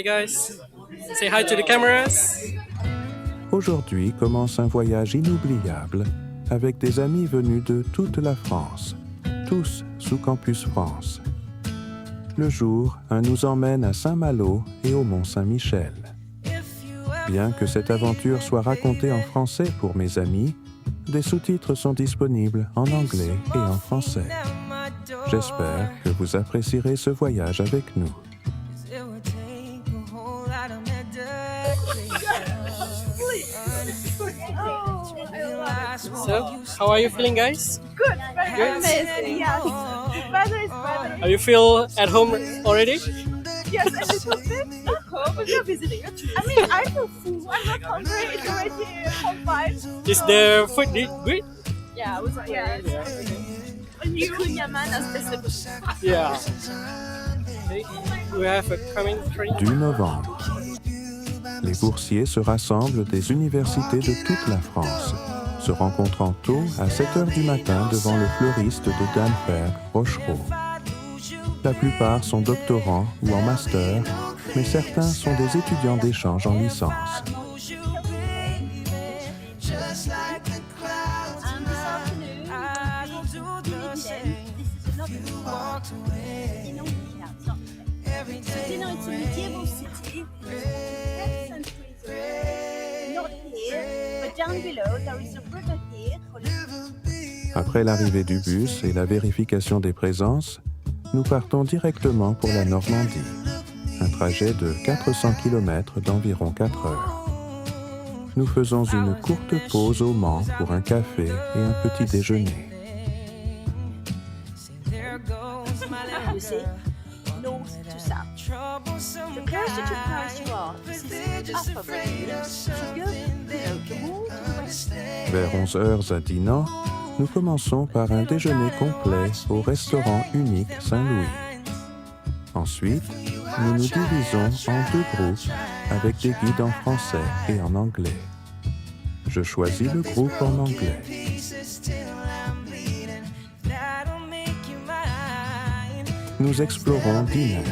Hi guys. Say hi to the cameras. Aujourd'hui commence un voyage inoubliable avec des amis venus de toute la France, tous sous Campus France. Le jour, un nous emmène à Saint-Malo et au Mont-Saint-Michel. Bien que cette aventure soit racontée en français pour mes amis, des sous-titres sont disponibles en anglais et en français. J'espère que vous apprécierez ce voyage avec nous. So, how are you feeling, guys? Good, amazing, yes. Weather is better. Are you feel at home already? Yes, a little bit at home, but we're visiting. I mean, I feel full. I'm not hungry. It's already 5:30. Is the food good? Yeah, it was good. Kunyaman as best. Yeah. Okay. We have a coming train. Du novembre. Les boursiers se rassemblent des universités de toute la France, se rencontrant tôt à 7 h du matin devant le fleuriste de Dunfermline, Rochereau. La plupart sont doctorants ou en master, mais certains sont des étudiants d'échange en licence. Après l'arrivée du bus et la vérification des présences, nous partons directement pour la Normandie. Un trajet de 400 km d'environ 4 heures. Nous faisons une courte pause au Mans pour un café et un petit déjeuner. Vers 11 heures à Dinan, nous commençons par un déjeuner complet au restaurant unique Saint-Louis. Ensuite, nous nous divisons en 2 groupes avec des guides en français et en anglais. Je choisis le groupe en anglais. Nous explorons Dinan,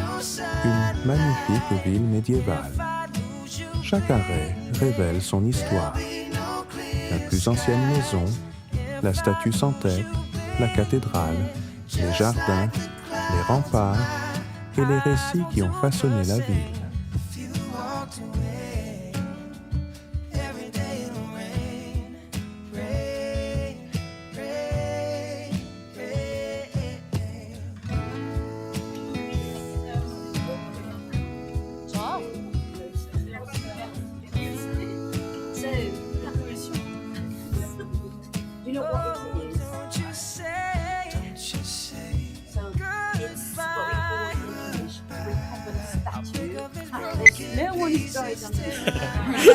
une magnifique ville médiévale. Chaque arrêt révèle son histoire. La plus ancienne maison, la statue sans tête, la cathédrale, les jardins, les remparts et les récits qui ont façonné la ville.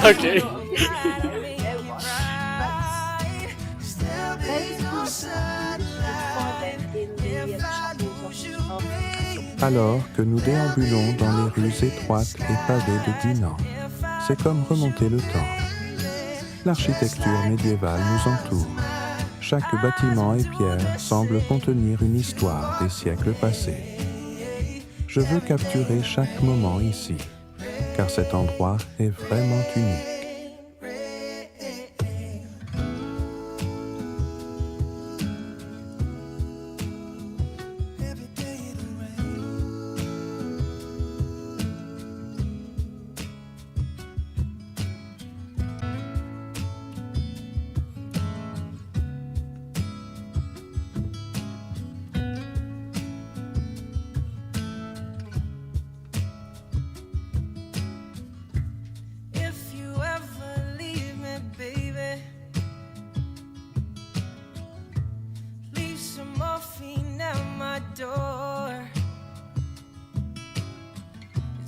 Okay. Alors que nous déambulons dans les rues étroites et pavées de Dinan, c'est comme remonter le temps. L'architecture médiévale nous entoure. Chaque bâtiment et pierre semble contenir une histoire des siècles passés. Je veux capturer chaque moment ici, car cet endroit est vraiment unique.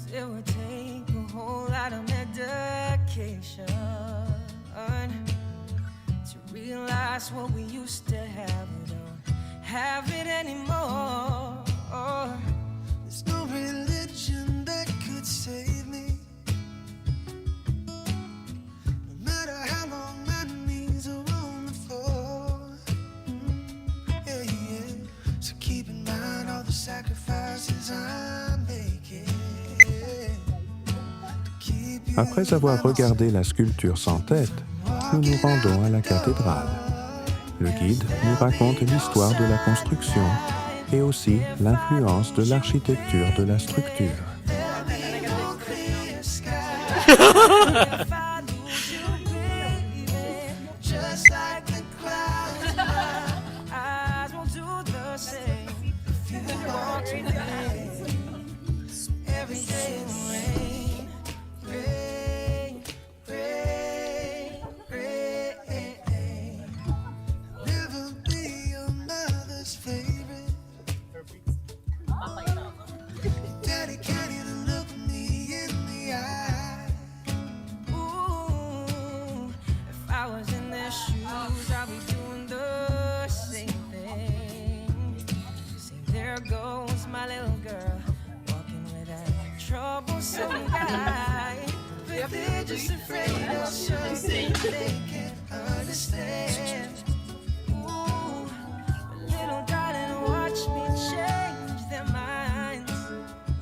It would take a whole lot of medication to realize what we used to have. We don't have it anymore. There's no religion that could save me. No matter how long my knees are on the floor. Yeah, yeah. So keep in mind all the sacrifices I'm making. Après avoir regardé la sculpture sans tête, nous nous rendons à la cathédrale. Le guide nous raconte l'histoire de la construction et aussi l'influence de l'architecture de la structure.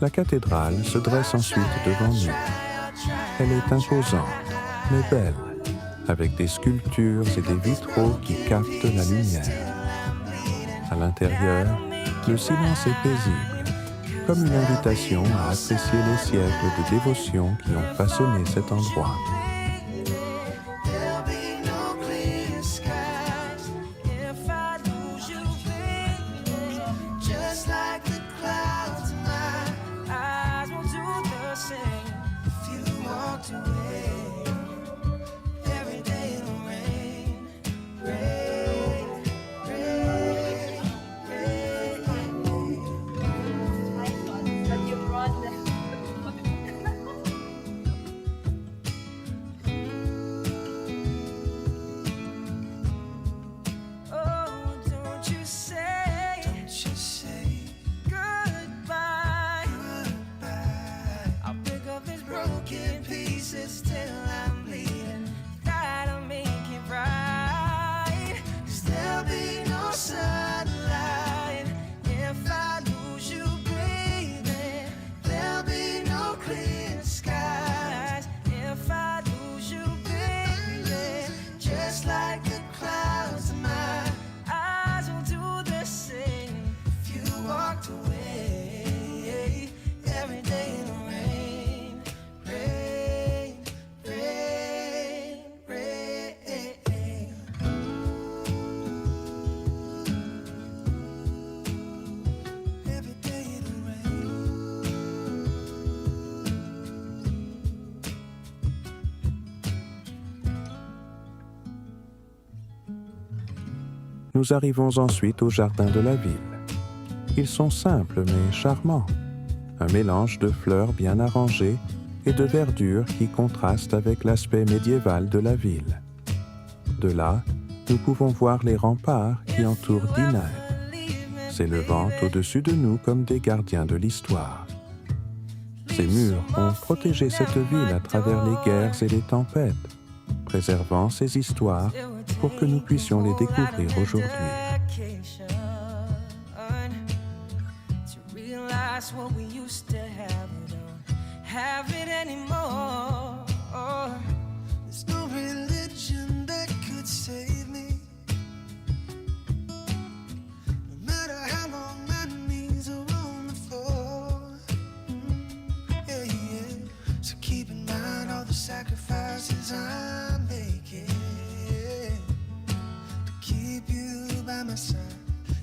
La cathédrale se dresse ensuite devant nous. Elle est imposante, mais belle, avec des sculptures et des vitraux qui captent la lumière. À l'intérieur, le silence est paisible, comme une invitation à apprécier les siècles de dévotion qui ont façonné cet endroit. Nous arrivons ensuite aux jardins de la ville. Ils sont simples mais charmants. Un mélange de fleurs bien arrangées et de verdure qui contraste avec l'aspect médiéval de la ville. De là, nous pouvons voir les remparts qui entourent Dinant, s'élevant au-dessus de nous comme des gardiens de l'histoire. Ces murs ont protégé cette ville à travers les guerres et les tempêtes, préservant ces histoires pour que nous puissions les découvrir aujourd'hui. Sacrifices I'm making to keep you by my side,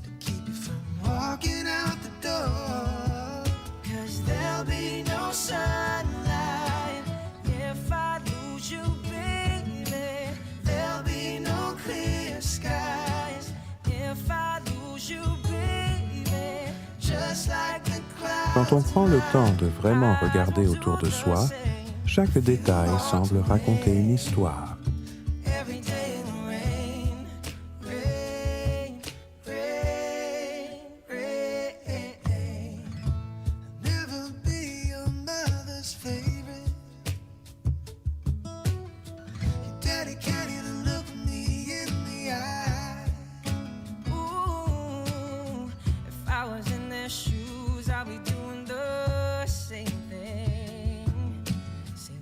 to keep you from walking out the door. 'Cause there'll be no sunlight if I lose you, baby. There'll be no clear skies if I lose you, baby. Just like the clouds. Quand on prend le temps de vraiment regarder autour de soi, chaque détail semble raconter une histoire.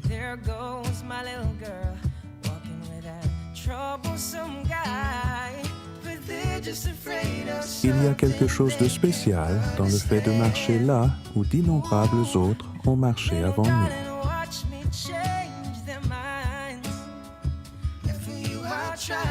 There goes troublesome guy, but they're just afraid of Il y a quelque chose de spécial dans le fait de marcher là où d'innombrables autres ont marché avant nous. watch me change their minds. And for you, I'll try.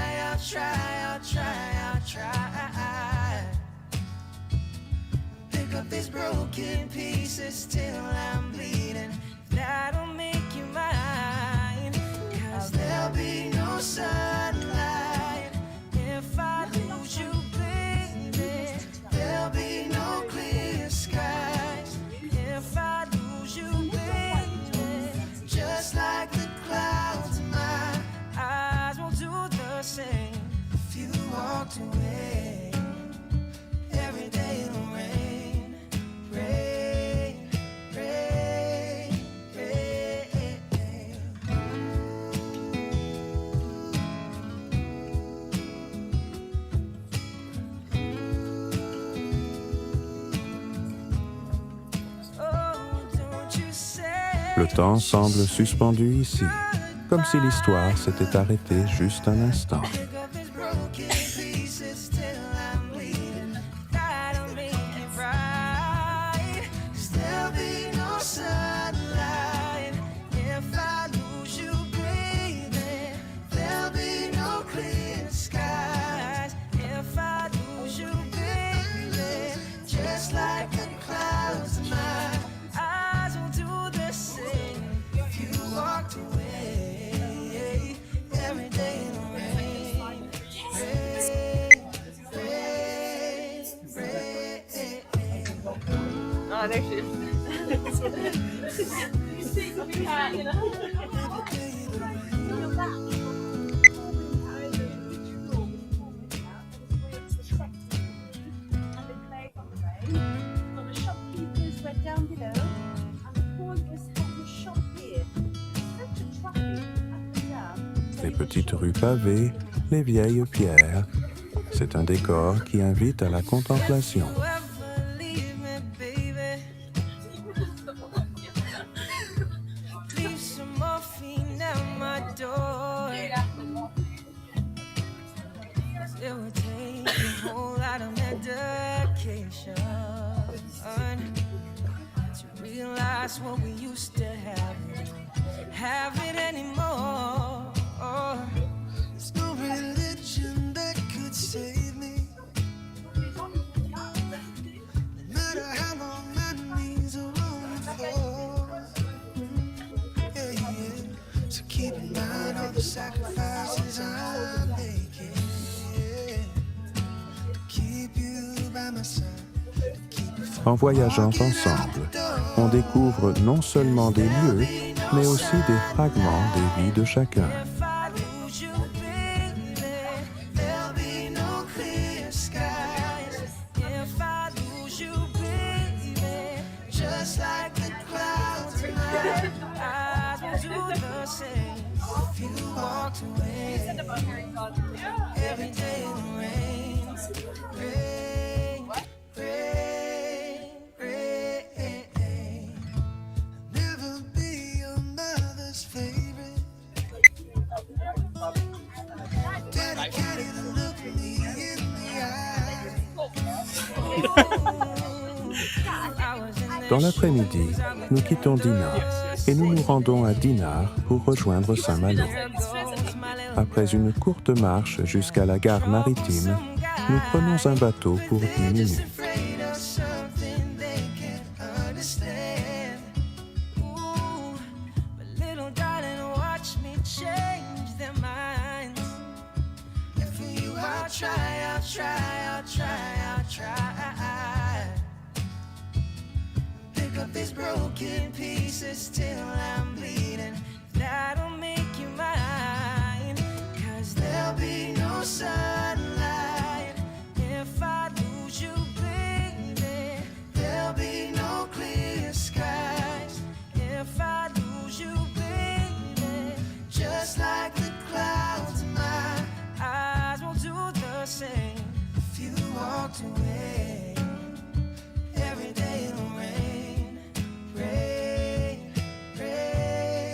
Pick up these broken pieces till I'm bleeding. That'll make you mine. 'Cause there'll be no sunlight if I lose you, baby. There'll be no clear skies if I lose you, baby. Just like the clouds, my eyes won't do the same. If you walked away, every day it'll rain, rain, rain, rain. Oh, don't you say Le temps semble suspendu ici, comme si l'histoire s'était arrêtée juste un instant. pick up these broken pieces till I'm bleeding. That'll make it right. 'Cause there'll be no sunlight if I lose you, baby. There'll be no clear skies if I lose you, baby. Just like the clouds, my eyes will do the same. If you walked away, every day it'll rain, rain, rain, rain. Oh, there she is. Down below, and the pointless had his shop here. Such a traffic up and down. Les petites rues pavées, les vieilles pierres. C'est un décor qui invite à la contemplation. You ever leave me, baby? Leave some morphine at my door. It would take a whole lot of medication to realize what we used to have it anymore. There's no religion that could save me. No matter how long my knees are on the floor. Yeah, yeah. So keep in mind all the sacrifices I'm making. Yeah. To keep you by my side. En voyageant ensemble, on découvre non seulement des lieux, mais aussi des fragments des vies de chacun. If I lose you, baby, there'll be no clear skies. If I lose you, baby, just like the clouds, my eyes will do the same. If you walked away, every day it rains, rain, rain, rain. Never be your mother's favorite. Daddy can't even look me in the eye. Dans l'après-midi, nous quittons Dinard et nous nous rendons à Dinard pour rejoindre Saint-Malo. Après une courte marche jusqu'à la gare maritime, nous prenons un bateau pour 10 minutes. Afraid of something they can't understand. Ooh, but little darling, watch me change their minds. And for you, I'll try. Pick up these broken pieces till I'm bleeding. That'll make you mine. 'Cause there'll be no sunlight if I lose you, baby. There'll be no clear skies if I lose you, baby. Just like the clouds, my eyes won't do the same. If you walked away, every day it'll rain, rain, rain.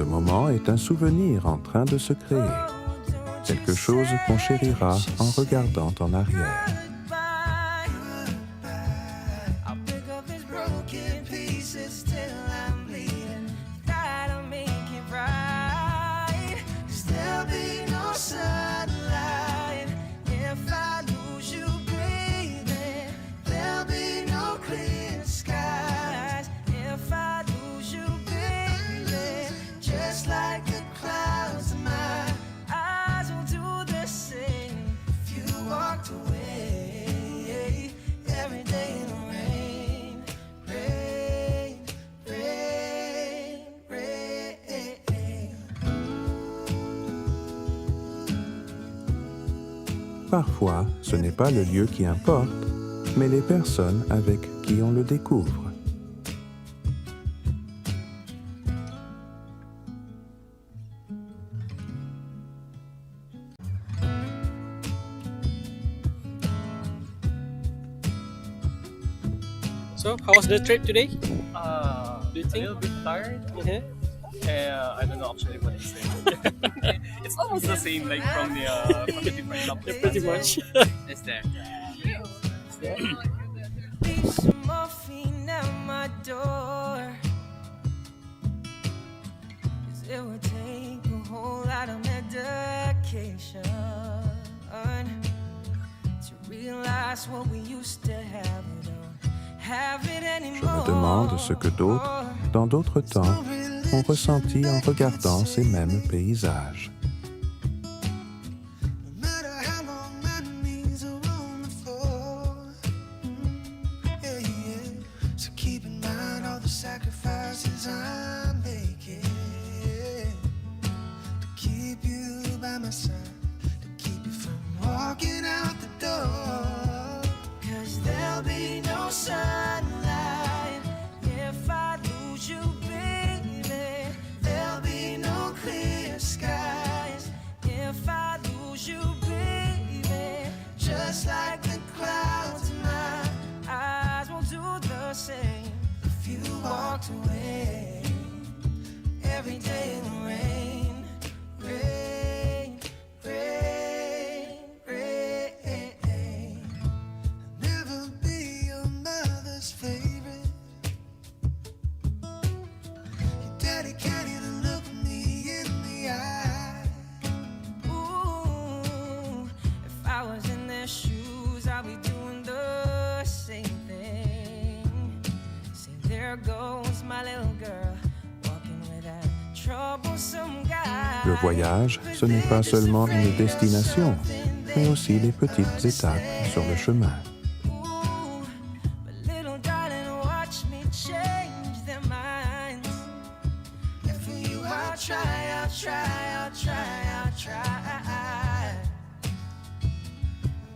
Ce moment est un souvenir en train de se créer, quelque chose qu'on chérira en regardant en arrière. I'll pick up these broken pieces till I'm bleeding. That'll make it right. 'Cause there'll be no sunlight if I lose you breathing. There'll be no clear skies if I lose you breathing. Just like the clouds, my eyes will do the same if you walked away. Every day in the rain, rain, rain, rain. Parfois, ce n'est pas le lieu qui importe, mais les personnes avec qui on le découvre. So, how was the trip today? Do you A think? little bit tired. Uh-huh. I don't know actually what it's saying. It's almost the same like from the different company. Pretty much. It's there. Leave some morphine at my door. 'Cause it would take a whole lot of medication to realize what we used to have. We don't have it Je anymore. me demande ce que d'autres, dans d'autres temps, ont ressenti en regardant ces mêmes paysages. No matter how long my knees are on the floor. Yeah, yeah. So keep in mind all the sacrifices I'm making to keep you by my side, to keep you from walking out the door. 'Cause there'll be no sunlight if I lose you, baby. There'll be no clear skies if I lose you, baby. Just like the clouds, my eyes won't do the same if you walked away. Every day in the rain, rain, rain, rain. I'll never be your mother's favorite. Your daddy can't even look me in the eye. Ooh, if I was in their shoes, I'd be doing the same thing. Say, there goes my little girl, walking with that troublesome guy. Le voyage, ce n'est pas seulement une destination, mais aussi des petites étapes sur le chemin. Ooh, but little darling, watch me change their minds. And for you, I'll try, I'll try, I'll try, I'll try.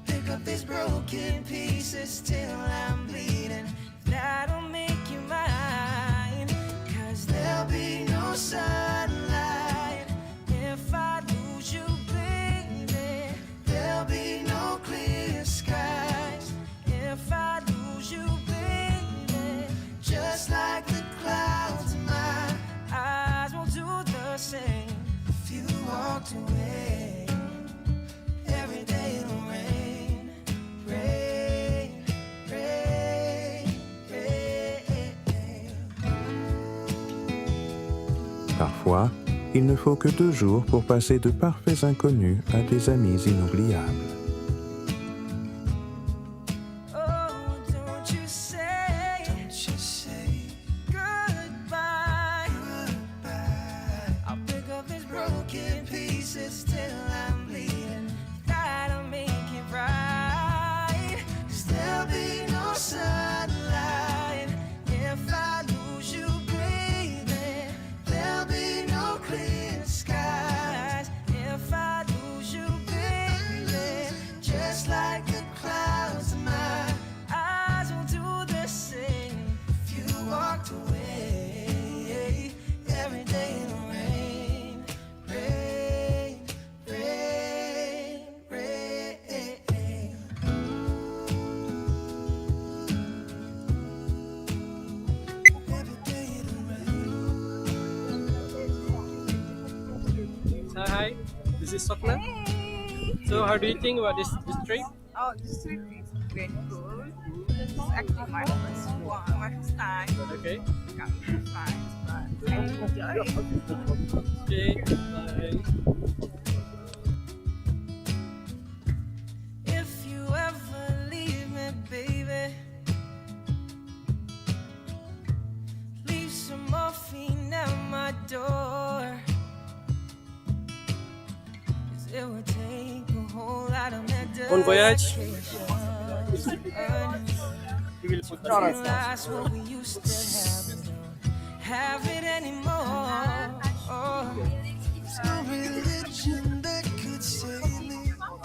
Pick up these broken pieces till I'm bleeding. That'll make you mine. 'Cause there'll be no sunlight if I lose you, baby. There'll be no clear skies if I lose you, baby. Just like the clouds, my eyes won't do the same if you walked away. Every day in the rain, rain, rain, rain. Parfois, il ne faut que 2 jours pour passer de parfaits inconnus à des amis inoubliables. Oh, don't you say goodbye. I'll pick up these broken pieces till I'm bleeding. That'll make it right. 'Cause there'll be no sunlight if I lose you, baby. There'll be no clear skies if I lose you, baby. is Sokna. Hey. So how do you think about this trip? Oh, this trip is very cool. This is actually my first one, my first time. Okay. Got me fine, but I enjoy it. Okay. Bye. If you ever leave me, baby, leave some morphine at my door. 'Cause it would take a whole lot of Bon voyage. We will put Realize what we used to have it anymore. Oh. There's no religion that could save me. No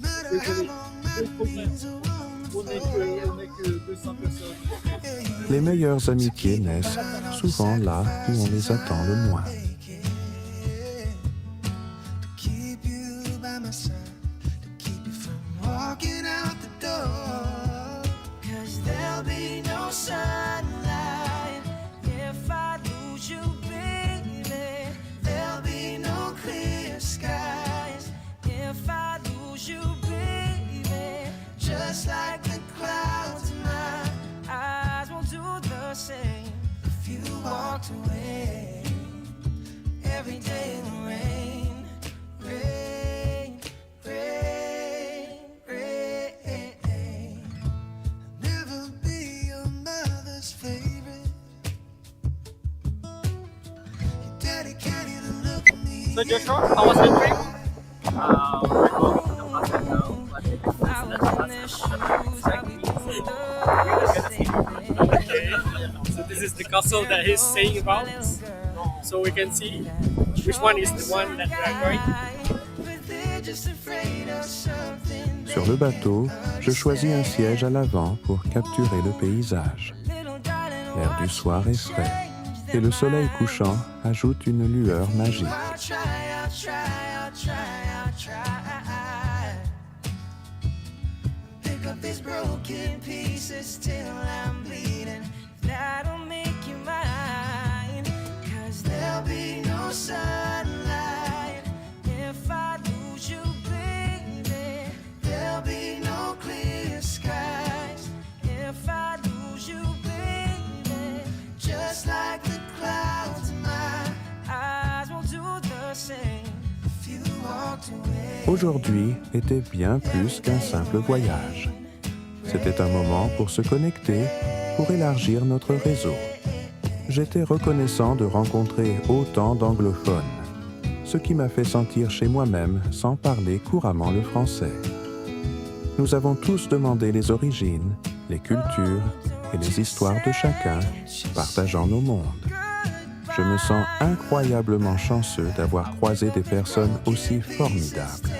matter how long my dreams are On est que 200 personnes. Les meilleures amitiés naissent souvent là où on les attend le moins. to keep you by my side, to keep you from walking out the door. 'Cause there'll be no sunlight if I lose you, baby. There'll be no clear skies if I lose you, baby. Just like the clouds, My eyes won't do the same if you walked away. every day in the rain, rain, rain, rain. Never be your mother's favorite. Your daddy can't even look me. So Joshua, how was your trip? We're going to the bus now. But if it's I was in their shoes, I'll be doing the same thing. Okay. So this is the castle that he's saying about. So we can see which one is the one that we are going. But they're just afraid of something. Sur le bateau, je choisis un siège à l'avant pour capturer le paysage. L'air du soir est frais et le soleil couchant ajoute une lueur magique. I'll try, I'll try, I'll try, I'll try. Pick up these broken pieces till I'm bleeding. That'll make you mine. 'Cause there'll be no sunlight if I lose you, baby. There'll be no clear skies if I lose you, baby. Just like the clouds, My eyes won't do the same. if you walked away. Aujourd'hui était bien plus qu'un simple voyage. C'était un moment pour se connecter, pour élargir notre réseau. J'étais reconnaissant de rencontrer autant d'anglophones, ce qui m'a fait sentir chez moi-même sans parler couramment le français. Nous avons tous demandé les origines, les cultures et les histoires de chacun, partageant nos mondes. Je me sens incroyablement chanceux d'avoir croisé des personnes aussi formidables.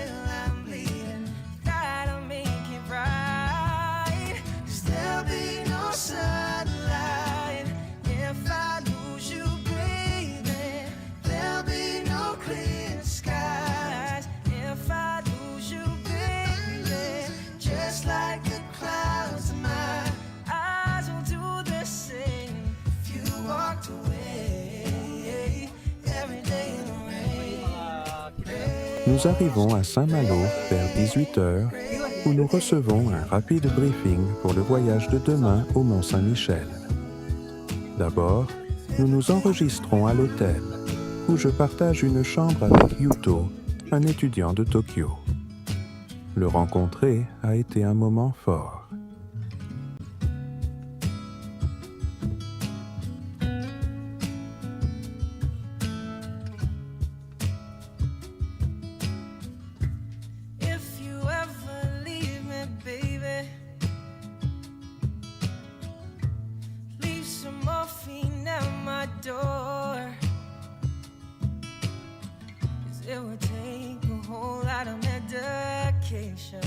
That'll make it right. 'Cause there'll be no sunlight if I lose you, baby. There'll be no clear skies if I lose you, baby. Just like the clouds, my eyes will do the same if you walked away every day in the rain. Nous arrivons à Saint-Malo vers 18h où nous recevons un rapide briefing pour le voyage de demain au Mont-Saint-Michel. D'abord, nous nous enregistrons à l'hôtel où je partage une chambre avec Yuto, un étudiant de Tokyo. Le rencontrer a été un moment fort. If you ever leave me, baby, leave some morphine at my door. 'Cause it would take a whole lot of medication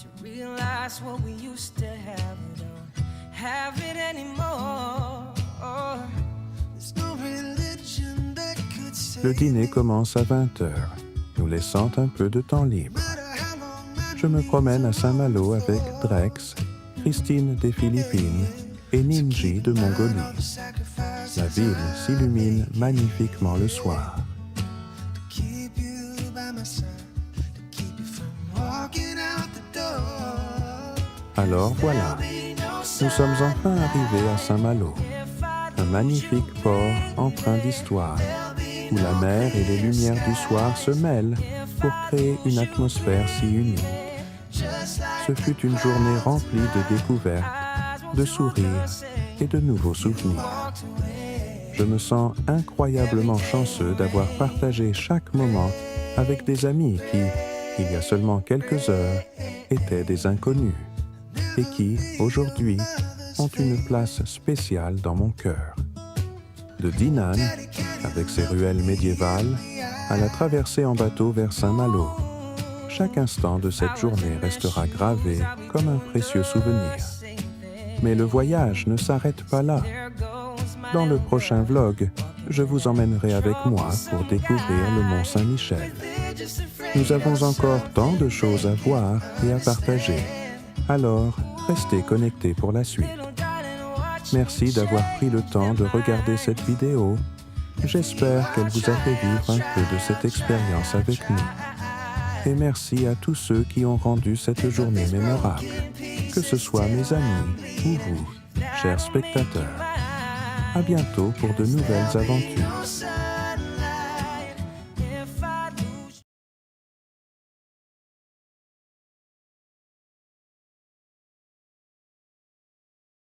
to realize what we used to have. We don't have it anymore. There's no religion that could save Le dîner commence à 20h, nous laissant un peu de temps libre. Je me promène à Saint-Malo avec Drex, Christine des Philippines et Ninji de Mongolie. La ville s'illumine magnifiquement le soir. keep you by my side, to keep you from walking out the door. Alors voilà, nous sommes enfin arrivés à Saint-Malo, un magnifique port empreint d'histoire, où la mer et les lumières du soir se mêlent pour créer une atmosphère si unique. Ce fut une journée remplie de découvertes, de sourires et de nouveaux souvenirs. Je me sens incroyablement chanceux d'avoir partagé chaque moment avec des amis qui, il y a seulement quelques heures, étaient des inconnus et qui, aujourd'hui, ont une place spéciale dans mon cœur. De Dinan, avec ses ruelles médiévales, à la traversée en bateau vers Saint-Malo, chaque instant de cette journée restera gravé comme un précieux souvenir. Mais le voyage ne s'arrête pas là. Dans le prochain vlog, je vous emmènerai avec moi pour découvrir le Mont Saint-Michel. Nous avons encore tant de choses à voir et à partager. Alors, restez connectés pour la suite. Merci d'avoir pris le temps de regarder cette vidéo. J'espère qu'elle vous a fait vivre un peu de cette expérience avec nous. Et merci à tous ceux qui ont rendu cette journée mémorable, que ce soit mes amis ou vous, chers spectateurs. À bientôt pour de nouvelles aventures.